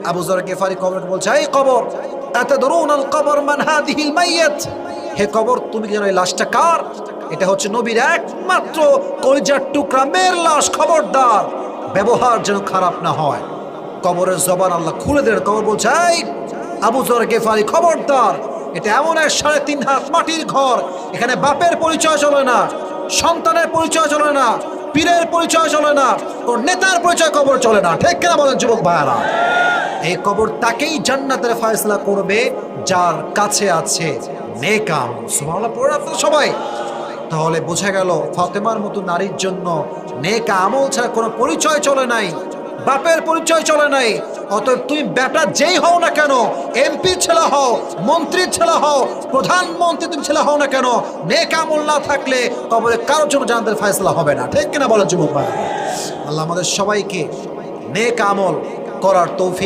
আবু যর গিফারি কবরকে বলছে, এই কবর, আতাদরুনাল কবর মান হাদিহিল মাইয়াত, হে কবর তুমি কি জানো এই লাশটা কার? এটা হচ্ছে নবীর একমাত্র কলিজার টুকরা মেয়ের লাশ, খবরদার ব্যবহার যেন খারাপ না হয়। কবরের জবান আল্লাহ খুলে দিলেন। কবর বলছে, এই আবু যর গিফারি খবরদার, এটা এমন এক 3.5 হাত মাটির ঘর, এখানে বাপের পরিচয় চলে না, সন্তানের পরিচয় চলে না, পীরের পরিচয় চলে না, কোন নেতার পরিচয় কবর চলে না। ঠিক কিনা বলেন যুবক ভাইয়ারা? এই কবর তাকেই জান্নাতের ফয়সালা করবে যার কাছে আছে নেক আমল। সুবহানাল্লাহ পড়ে আপনারা সবাই। তাহলে বোঝা গেল ফাতেমার মতো নারীর জন্য নেক আমল ছাড়া কোনো পরিচয় চলে নাই, বাপের পরিচয় চলে নাই। অতএব তুমি বেটা যেই হও না কেন, এমপি ছেলে হও, মন্ত্রীর ছেলে হও, প্রধানমন্ত্রী তুমি ছেলে হও না কেন, নেক আমল না থাকলে কবরে কারোর জন্য জান্নাতের ফয়সালা হবে না। ঠিক কিনা বলো যুবক ভাই? আল্লাহ আমাদের সবাইকে নেক আমল করার তৌফিক